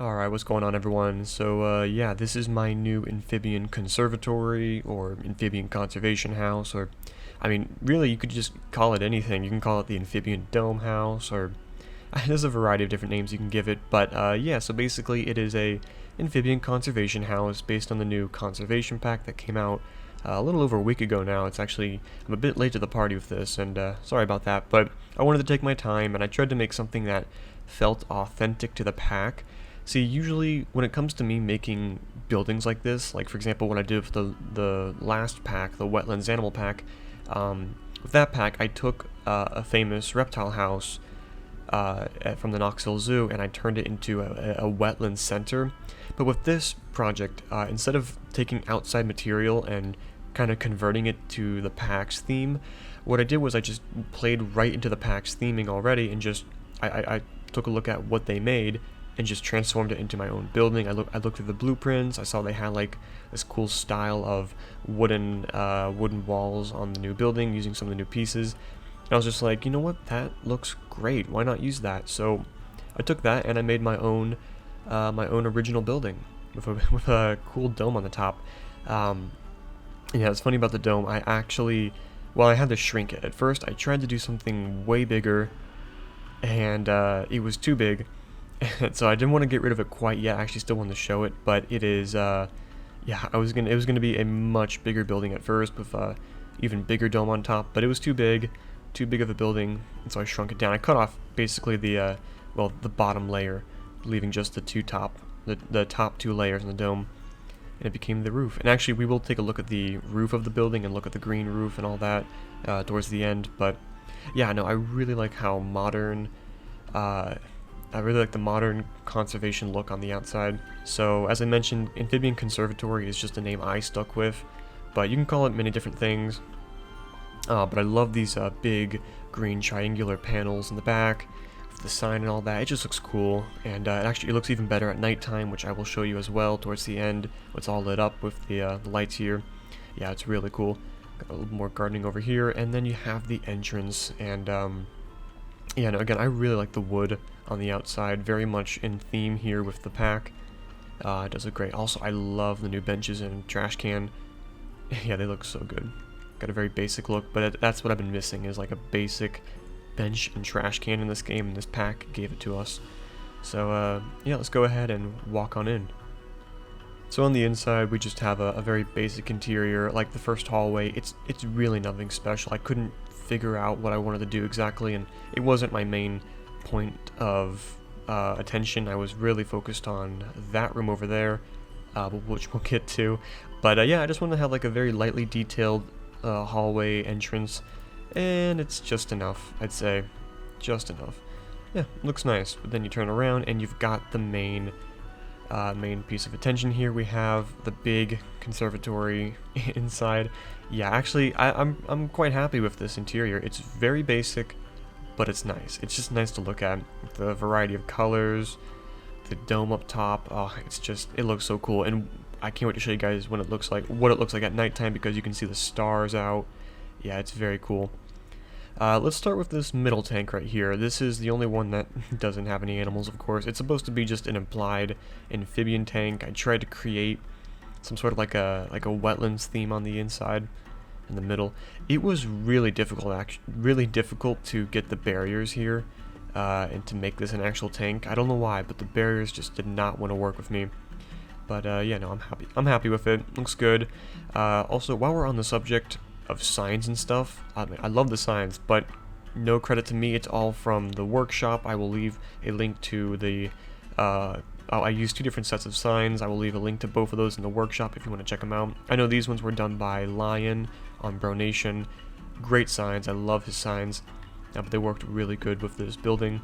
Alright, what's going on everyone? So, yeah, this is my new Amphibian Conservatory, or Amphibian Conservation House, or, I mean, really, you could just call it anything. You can call it the Amphibian Dome House, or, there's a variety of different names you can give it, but, yeah, so basically it is a Amphibian Conservation House based on the new Conservation Pack that came out a little over a week ago now. It's actually, I'm a bit late to the party with this, and, sorry about that, but I wanted to take my time, and I tried to make something that felt authentic to the pack. See, usually when it comes to me making buildings like this, like for example what I did with the last pack, the Wetlands Animal Pack, with that pack I took a famous reptile house from the Knoxville Zoo and I turned it into a wetland center. But with this project, instead of taking outside material and kind of converting it to the pack's theme, what I did was I just played right into the pack's theming already and just I took a look at what they made and just transformed it into my own building. I looked through the blueprints. I saw they had like this cool style of wooden walls on the new building using some of the new pieces. And I was just like, you know what, that looks great. Why not use that? So I took that and I made my own original building with a cool dome on the top. Yeah, it's funny about the dome. I had to shrink it. At first, I tried to do something way bigger, and it was too big. So I didn't want to get rid of it quite yet. I actually still wanted to show it, but it is, yeah, it was gonna be a much bigger building at first with even bigger dome on top, but it was too big of a building, and so I shrunk it down. I cut off basically the bottom layer, leaving just the top two layers in the dome, and it became the roof. And actually, we will take a look at the roof of the building and look at the green roof and all that towards the end. But yeah, no, I really like how modern. I really like the modern conservation look on the outside. So, as I mentioned, Amphibian Conservatory is just a name I stuck with, but you can call it many different things. But I love these big green triangular panels in the back, with the sign and all that. It just looks cool, and it looks even better at nighttime, which I will show you as well towards the end. It's all lit up with the lights here. Yeah, it's really cool. Got a little more gardening over here, and then you have the entrance, and yeah, no, again, I really like the wood on the outside, very much in theme here with the pack. It does look great. Also, I love the new benches and trash can. Yeah, they look so good. Got a very basic look, but that's what I've been missing, is like a basic bench and trash can in this game, and this pack gave it to us. So, yeah, let's go ahead and walk on in. So on the inside, we just have a very basic interior. Like the first hallway, it's really nothing special. I couldn't figure out what I wanted to do exactly, and it wasn't my main point of attention. I was really focused on that room over there, which we'll get to. But yeah, I just wanted to have like a very lightly detailed hallway entrance, and it's just enough, I'd say. Just enough. Yeah, looks nice. But then you turn around and you've got the main piece of attention here. We have the big conservatory inside. Yeah, actually, I'm quite happy with this interior. It's very basic, but it's nice. It's just nice to look at. The variety of colors, the dome up top. Oh, it looks so cool. And I can't wait to show you guys what it looks like at nighttime, because you can see the stars out. Yeah, it's very cool. Let's start with this middle tank right here. This is the only one that doesn't have any animals, of course. It's supposed to be just an implied amphibian tank. I tried to create some sort of like a wetlands theme on the inside, in the middle. It was really difficult to get the barriers here and to make this an actual tank. I don't know why, but the barriers just did not want to work with me. But yeah, no, I'm happy with it. Looks good. Also, while we're on the subject of signs and stuff, I love the signs, but no credit to me. It's all from the workshop. I will leave a link to the I used two different sets of signs. I will leave a link to both of those in the workshop if you want to check them out. I know these ones were done by Lion on Bronation. Great signs. I love his signs, but they worked really good with this building.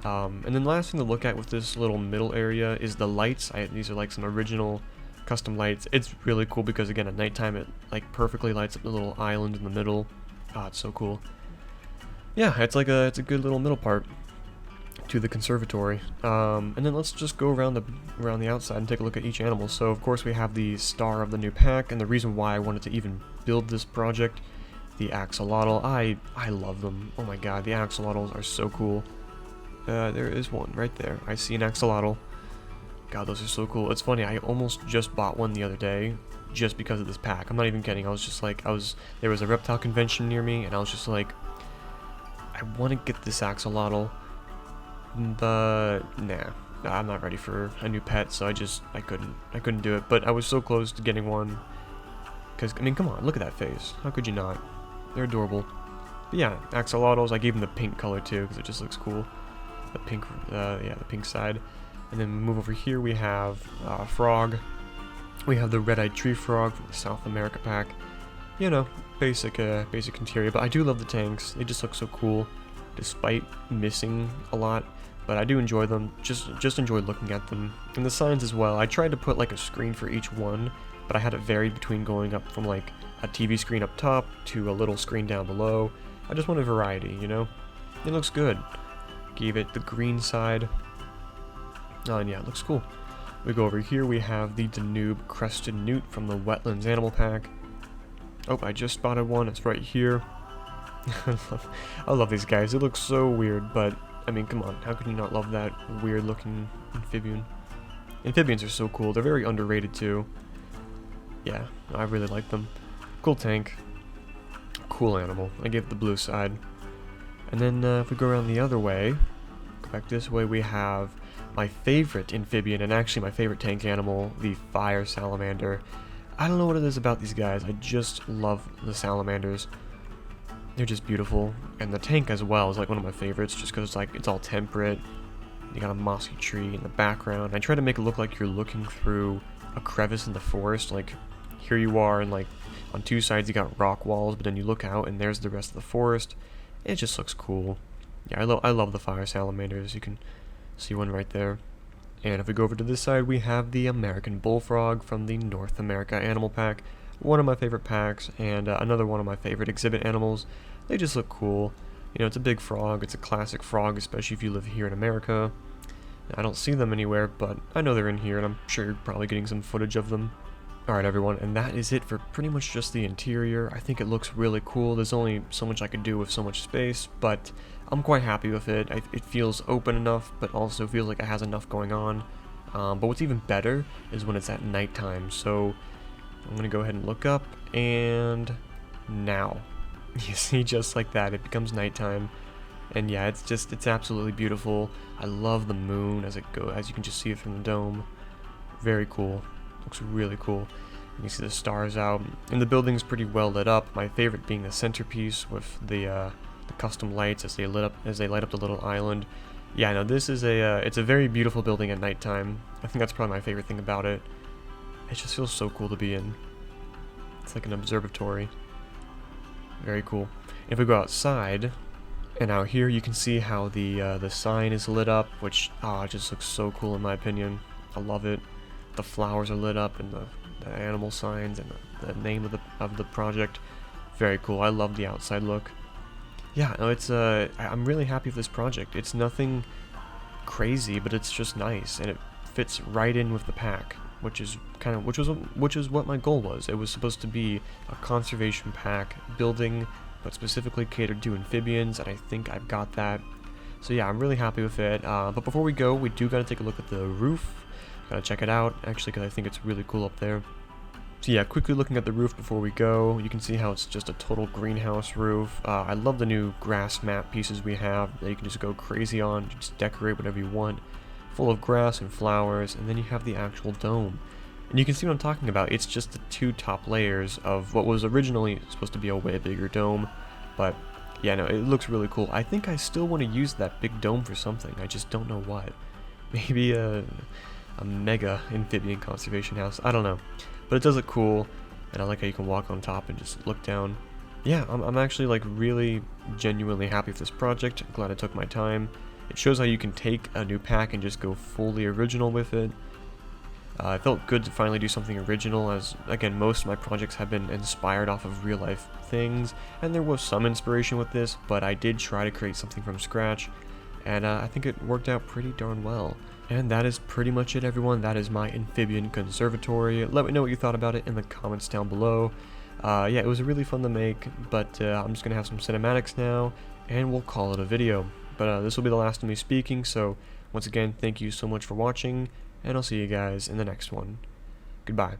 And then last thing to look at with this little middle area is the lights. These are like some original custom lights. It's really cool because, again, at nighttime it like perfectly lights up the little island in the middle. Ah, it's so cool. Yeah, it's a good little middle part to the conservatory. And then let's just go around the outside and take a look at each animal. So of course we have the star of the new pack, and the reason why I wanted to even build this project, the axolotl. I love them. Oh my god, the axolotls are so cool. There is one right there. I see an axolotl. god, those are so cool. It's funny, I almost just bought one the other day just because of this pack. I'm not even kidding. I was just like, there was a reptile convention near me, and I was just like, I want to get this axolotl, but nah, I'm not ready for a new pet, so I couldn't do it. But I was so close to getting one, because, I mean, come on, look at that face. How could you not? They're adorable. But yeah, axolotls, I gave them the pink color too, because it just looks cool. The pink, yeah, the pink side. And then move over here, we have frog. We have the red-eyed tree frog from the South America pack. You know, basic interior, but I do love the tanks. They just look so cool, despite missing a lot. But I do enjoy them, just enjoy looking at them. And the signs as well. I tried to put like a screen for each one, but I had it varied between going up from like a TV screen up top to a little screen down below. I just wanted variety, you know? It looks good. Gave it the green side. Oh, and yeah, it looks cool. We go over here, we have the Danube Crested Newt from the Wetlands Animal Pack. Oh, I just spotted one, it's right here. I love these guys, it looks so weird, but, I mean, come on, how can you not love that weird looking amphibian? Amphibians are so cool, they're very underrated too. Yeah, I really like them. Cool tank. Cool animal. I gave it the blue side. And then if we go around the other way, go back this way, we have my favorite amphibian, and actually my favorite tank animal, the fire salamander. I don't know what it is about these guys, I just love the salamanders. They're just beautiful, and the tank as well is like one of my favorites, just because it's like, it's all temperate. You got a mossy tree in the background. I try to make it look like you're looking through a crevice in the forest, like here you are, and like on two sides you got rock walls, but then you look out and there's the rest of the forest. It just looks cool. Yeah, I love the fire salamanders. You can see one right there. And if we go over to this side, we have the American bullfrog from the North America Animal Pack. One of my favorite packs, and another one of my favorite exhibit animals. They just look cool. You know, it's a big frog. It's a classic frog, especially if you live here in America. I don't see them anywhere, but I know they're in here, and I'm sure you're probably getting some footage of them. Alright everyone, and that is it for pretty much just the interior. I think it looks really cool. There's only so much I could do with so much space, but I'm quite happy with it. It feels open enough, but also feels like it has enough going on. But what's even better is when it's at nighttime, so I'm going to go ahead and look up, and now. You see, just like that, it becomes nighttime. And yeah, it's absolutely beautiful. I love the moon as you can just see it from the dome. Very cool. Looks really cool. You can see the stars out, and the building's pretty well lit up. My favorite being the centerpiece with the custom lights as they light up the little island. Yeah, no, this is it's a very beautiful building at nighttime. I think that's probably my favorite thing about it. It just feels so cool to be in. It's like an observatory. Very cool. If we go outside, and out here you can see how the sign is lit up, which it just looks so cool in my opinion. I love it. The flowers are lit up, and the animal signs, and the name of the project. Very cool. I love the outside look. Yeah, no, it's I'm really happy with this project. It's nothing crazy, but it's just nice, and it fits right in with the pack, which is what my goal was. It was supposed to be a conservation pack building, but specifically catered to amphibians, and I think I've got that. So yeah, I'm really happy with it. But before we go, we do gotta take a look at the roof. Gotta check it out, actually, because I think it's really cool up there. So yeah, quickly looking at the roof before we go, you can see how it's just a total greenhouse roof. I love the new grass mat pieces we have that you can just go crazy on, just decorate whatever you want. Full of grass and flowers, and then you have the actual dome. And you can see what I'm talking about. It's just the two top layers of what was originally supposed to be a way bigger dome. But yeah, no, it looks really cool. I think I still want to use that big dome for something. I just don't know what. Maybe a mega amphibian conservation house. I don't know. But it does look cool, and I like how you can walk on top and just look down. Yeah, I'm actually like really genuinely happy with this project. I'm glad I took my time. It shows how you can take a new pack and just go fully original with it. It felt good to finally do something original, as again most of my projects have been inspired off of real life things, and there was some inspiration with this, but I did try to create something from scratch, and I think it worked out pretty darn well. And that is pretty much it, everyone. That is my Amphibian Conservatory. Let me know what you thought about it in the comments down below. Yeah, it was really fun to make, but I'm just going to have some cinematics now, and we'll call it a video. But this will be the last of me speaking, so once again, thank you so much for watching, and I'll see you guys in the next one. Goodbye.